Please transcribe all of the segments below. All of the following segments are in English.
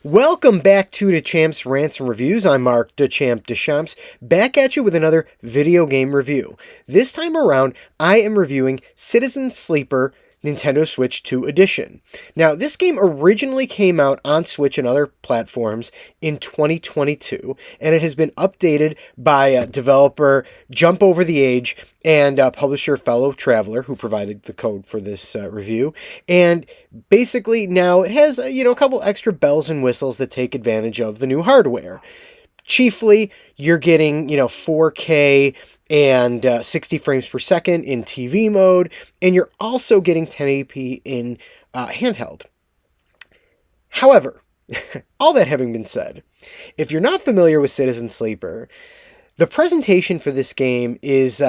Welcome back to the Champs Rants and Reviews. I'm Mark DeChamp Deschamps, back at you with another video game review. This time around, I am reviewing Citizen Sleeper Nintendo Switch 2 Edition. Now, this game originally came out on Switch and other platforms in 2022, and it has been updated by developer Jump Over the Age and publisher Fellow Traveler, who provided the code for this review. And basically now it has, a couple extra bells and whistles that take advantage of the new hardware. Chiefly, you're getting, 4K and 60 frames per second in TV mode, and you're also getting 1080p in handheld. However, all that having been said, if you're not familiar with Citizen Sleeper, the presentation for this game is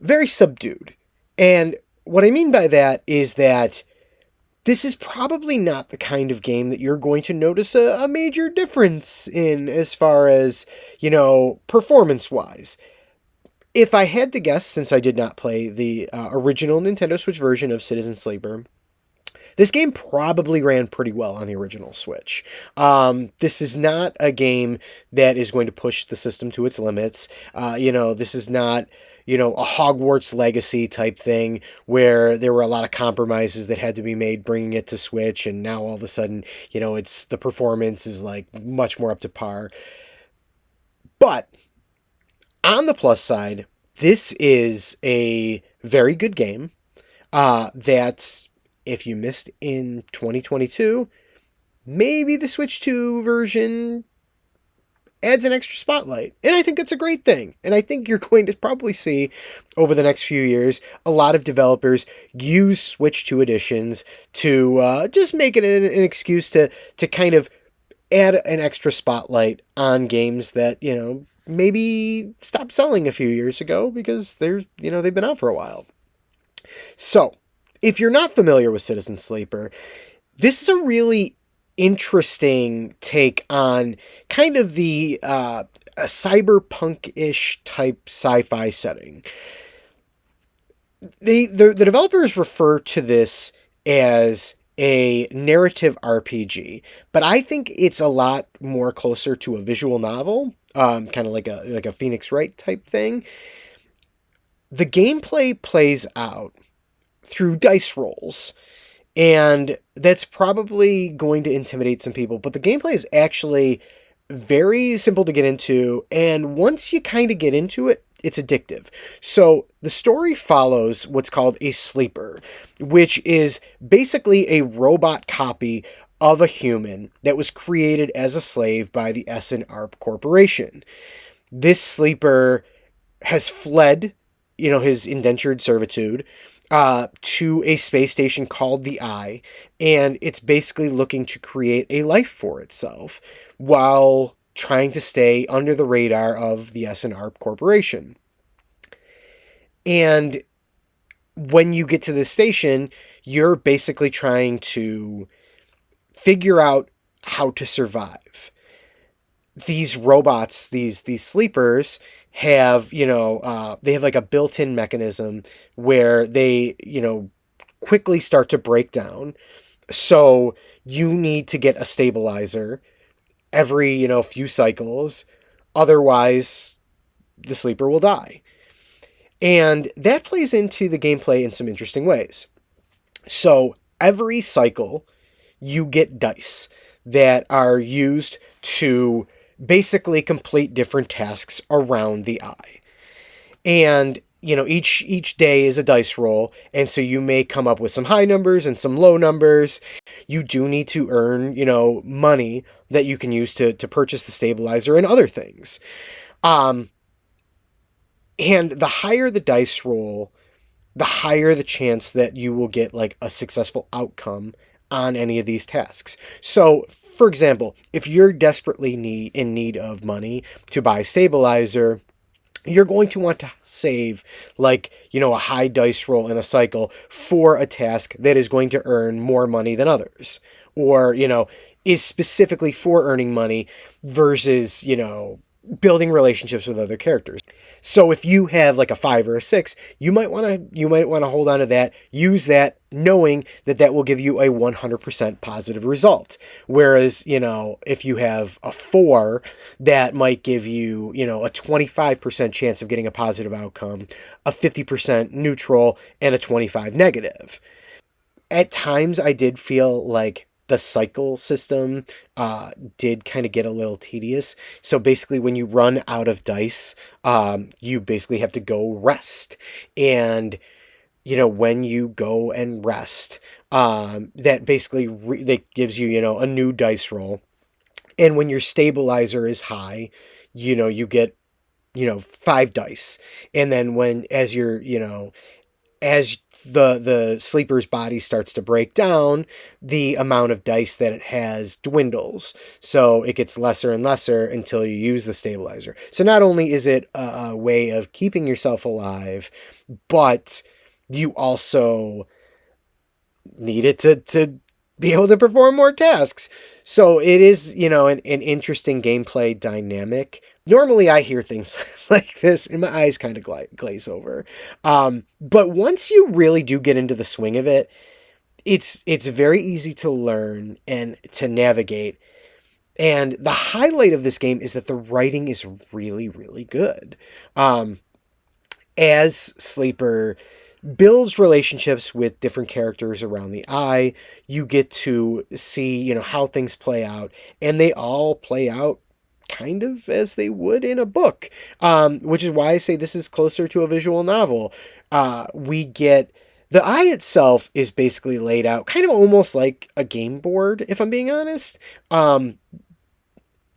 very subdued. And what I mean by that is that this is probably not the kind of game that you're going to notice a major difference in as far as, performance-wise. If I had to guess, since I did not play the original Nintendo Switch version of Citizen Sleeper, this game probably ran pretty well on the original Switch. This is not a game that is going to push the system to its limits. This is not a Hogwarts Legacy type thing where there were a lot of compromises that had to be made bringing it to Switch, and now all of a sudden, it's the performance is like much more up to par. But on the plus side, this is a very good game that's, if you missed in 2022, maybe the Switch 2 version adds an extra spotlight. And I think that's a great thing. And I think you're going to probably see over the next few years a lot of developers use Switch 2 editions to just make it an excuse to kind of add an extra spotlight on games that, maybe stopped selling a few years ago because they've been out for a while. So, if you're not familiar with Citizen Sleeper, this is a really interesting take on kind of the a cyberpunk-ish type sci-fi setting. The developers refer to this as a narrative RPG, but I think it's a lot more closer to a visual novel, kind of like a Phoenix Wright type thing. The gameplay plays out through dice rolls, and that's probably going to intimidate some people, but the gameplay is actually very simple to get into, and once you kind of get into it, it's addictive. So the story follows what's called a sleeper, which is basically a robot copy of a human that was created as a slave by the S&ARP Corporation. This sleeper has fled, his indentured servitude, to a space station called the Eye, and it's basically looking to create a life for itself while trying to stay under the radar of the S&ARP Corporation. And when you get to this station, you're basically trying to figure out how to survive. These robots, these sleepers, have, they have like a built-in mechanism where they, quickly start to break down. So you need to get a stabilizer every, few cycles. Otherwise, the sleeper will die. And that plays into the gameplay in some interesting ways. So every cycle, you get dice that are used to basically complete different tasks around the Eye. And, each day is a dice roll, and so you may come up with some high numbers and some low numbers. You do need to earn, money that you can use to purchase the stabilizer and other things. And the higher the dice roll, the higher the chance that you will get like a successful outcome on any of these tasks. So, for example, if you're desperately in need of money to buy a stabilizer, you're going to want to save a high dice roll in a cycle for a task that is going to earn more money than others, or, is specifically for earning money versus, building relationships with other characters. So if you have like a 5 or a 6, you might want to hold on to that, use that knowing that that will give you a 100% positive result. Whereas, if you have a 4, that might give you, a 25% chance of getting a positive outcome, a 50% neutral, and a 25 negative. At times I did feel like the cycle system did kind of get a little tedious. So basically, when you run out of dice, you basically have to go rest. And, when you go and rest, that basically that gives you, a new dice roll. And when your stabilizer is high, you get, 5 dice. And then as the sleeper's body starts to break down, the amount of dice that it has dwindles. So it gets lesser and lesser until you use the stabilizer. So not only is it a way of keeping yourself alive, but you also need it to be able to perform more tasks. So it is, an interesting gameplay dynamic. Normally I hear things like this and my eyes kind of glaze over. But once you really do get into the swing of it, it's very easy to learn and to navigate. And the highlight of this game is that the writing is really, really good. As Sleeper builds relationships with different characters around the eye, you get to see, how things play out, and they all play out kind of as they would in a book, which is why I say this is closer to a visual novel. We get the eye itself is basically laid out kind of almost like a game board, if I'm being honest.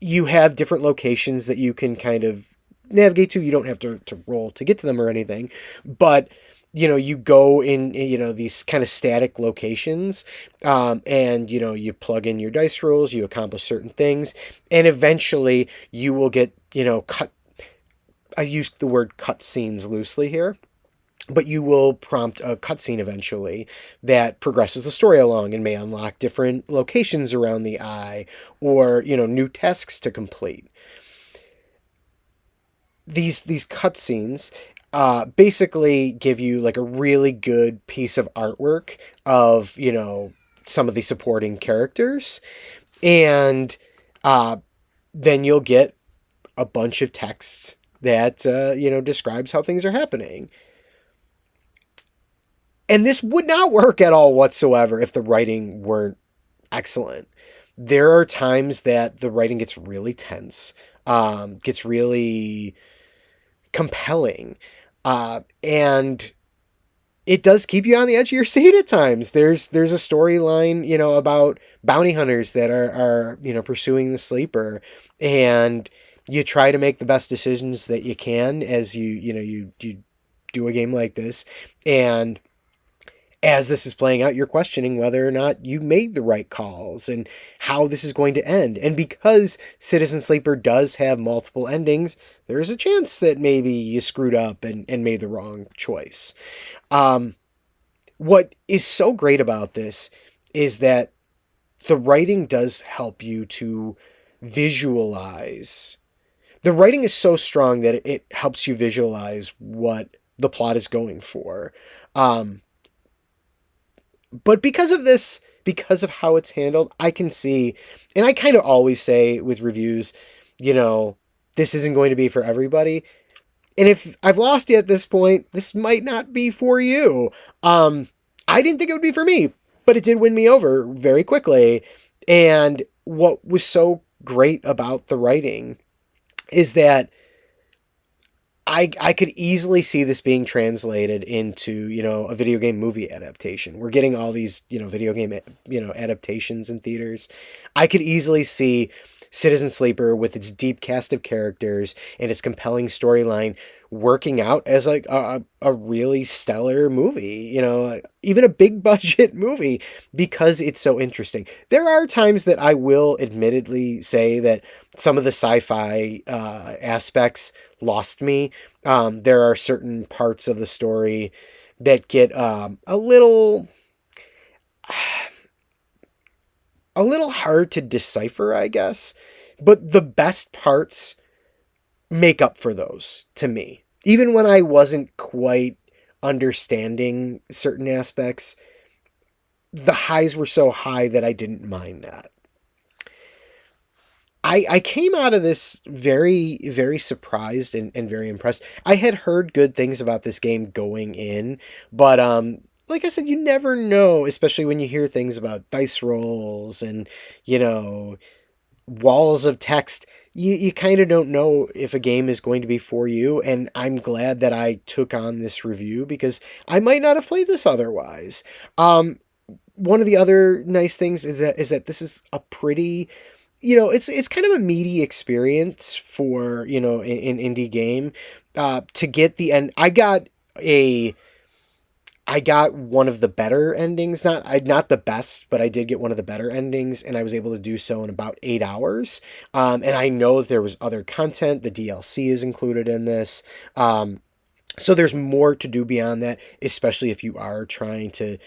You have different locations that you can kind of navigate to. You don't have to roll to get to them or anything, but you go in, these kind of static locations, and, you plug in your dice rolls, you accomplish certain things, and eventually you will get, I used the word cutscenes loosely here, but you will prompt a cutscene eventually that progresses the story along and may unlock different locations around the eye or, new tasks to complete. These cutscenes basically give you like a really good piece of artwork of, some of the supporting characters. And then you'll get a bunch of text that, describes how things are happening. And this would not work at all whatsoever if the writing weren't excellent. There are times that the writing gets really tense, gets really compelling. And it does keep you on the edge of your seat at times. There's a storyline, about bounty hunters that are pursuing the sleeper, and you try to make the best decisions that you can as you do a game like this. And as this is playing out, you're questioning whether or not you made the right calls and how this is going to end. And because Citizen Sleeper does have multiple endings, there's a chance that maybe you screwed up and made the wrong choice. What is so great about this is that the writing does help you to visualize. The writing is so strong that it helps you visualize what the plot is going for. But because of this, because of how it's handled, I can see, and I kind of always say with reviews, this isn't going to be for everybody. And if I've lost you at this point, this might not be for you. I didn't think it would be for me, but it did win me over very quickly. And what was so great about the writing is that I could easily see this being translated into, a video game movie adaptation. We're getting all these, video game, adaptations in theaters. I could easily see Citizen Sleeper with its deep cast of characters and its compelling storyline working out as like a really stellar movie, even a big budget movie, because it's so interesting. There are times that I will admittedly say that some of the sci-fi aspects lost me. There are certain parts of the story that get a little hard to decipher, I guess. But the best parts make up for those to me. Even when I wasn't quite understanding certain aspects, the highs were so high that I didn't mind that. I came out of this very, very surprised and very impressed. I had heard good things about this game going in, but like I said, you never know, especially when you hear things about dice rolls and, you know, walls of text. You kind of don't know if a game is going to be for you, and I'm glad that I took on this review because I might not have played this otherwise. One of the other nice things is that this is a pretty, it's kind of a meaty experience for, an indie game. To get the end, I got one of the better endings, not the best, but I did get one of the better endings, and I was able to do so in about 8 hours. And I know there was other content. The DLC is included in this. So there's more to do beyond that, especially if you are trying to,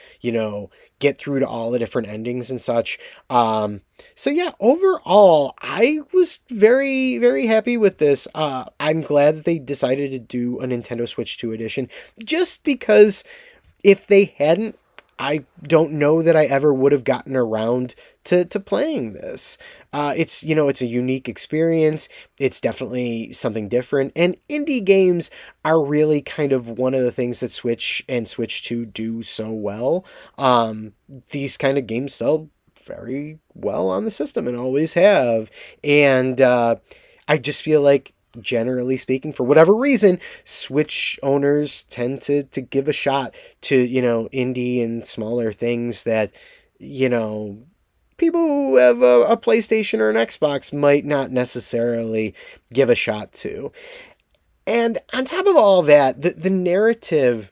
get through to all the different endings and such. So yeah, overall, I was very, very happy with this. I'm glad that they decided to do a Nintendo Switch 2 edition, just because if they hadn't, I don't know that I ever would have gotten around to playing this. It's a unique experience. It's definitely something different. And indie games are really kind of one of the things that Switch and Switch 2 do so well. These kind of games sell very well on the system and always have. And I just feel like, generally speaking, for whatever reason, Switch owners tend to give a shot to, indie and smaller things that, people who have a PlayStation or an Xbox might not necessarily give a shot to. And on top of all that, the narrative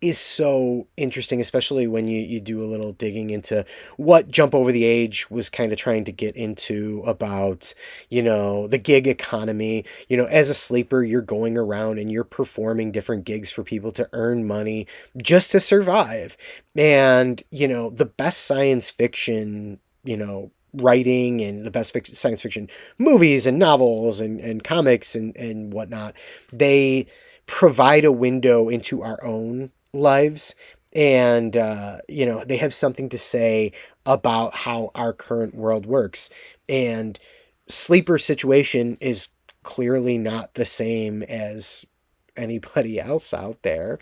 is so interesting, especially when you do a little digging into what Jump Over the Age was kind of trying to get into about, the gig economy. As a sleeper, you're going around and you're performing different gigs for people to earn money just to survive. And, the best science fiction, writing and the best science fiction movies and novels and comics and whatnot, they provide a window into our own lives, and they have something to say about how our current world works. And Sleeper situation is clearly not the same as anybody else out there,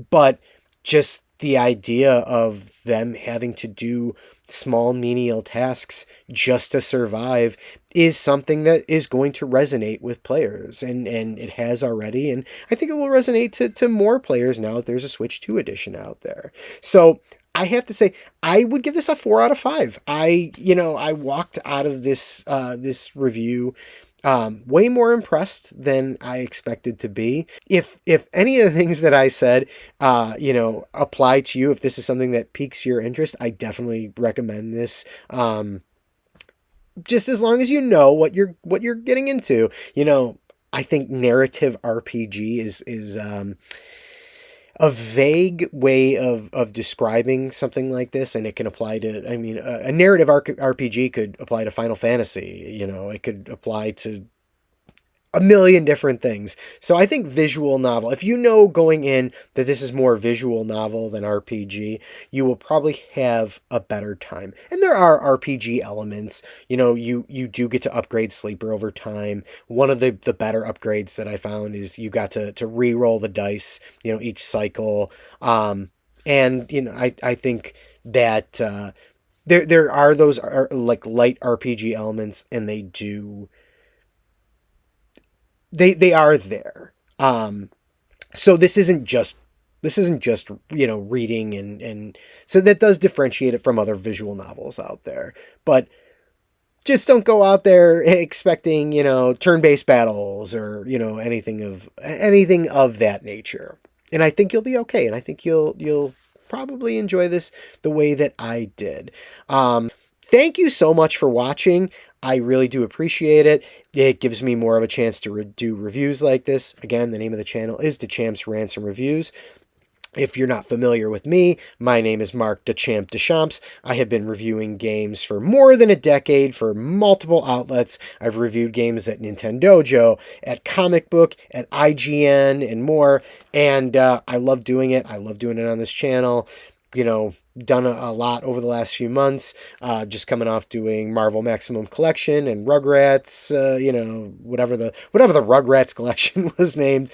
but just the idea of them having to do small menial tasks just to survive is something that is going to resonate with players, and it has already, and I think it will resonate to more players now that there's a Switch 2 edition out there. So I have to say, I would give this a 4 out of 5. I walked out of this review way more impressed than I expected to be. If any of the things that I said, apply to you, if this is something that piques your interest, I definitely recommend this. Just as long as you know what you're getting into. I think narrative RPG is a vague way of describing something like this, and it can apply to, a narrative RPG could apply to Final Fantasy, it could apply to a million different things. So I think visual novel, if you know going in that this is more visual novel than RPG, you will probably have a better time. And there are RPG elements. You do get to upgrade Sleeper over time. One of the better upgrades that I found is you got to re-roll the dice, each cycle. And I think that there are those like light RPG elements, and they do. They are there. So this isn't just reading, and so that does differentiate it from other visual novels out there. But just don't go out there expecting, turn-based battles or, anything of that nature. And I think you'll be okay, and I think you'll probably enjoy this the way that I did. Thank you so much for watching. I really do appreciate it. It gives me more of a chance to do reviews like this. Again, the name of the channel is DeChamps Rants and Reviews. If you're not familiar with me, my name is Mark Dechamp Deschamps. I have been reviewing games for more than a decade for multiple outlets. I've reviewed games at Nintendojo, at Comic Book, at IGN, and more. And I love doing it. I love doing it on this channel. You know, done a lot over the last few months. Just coming off doing Marvel Maximum Collection and Rugrats. Whatever the Rugrats collection was named.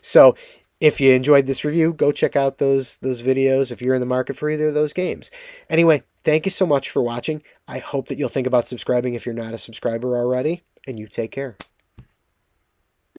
So if you enjoyed this review, go check out those videos if you're in the market for either of those games. Anyway, thank you so much for watching. I hope that you'll think about subscribing if you're not a subscriber already, and you take care.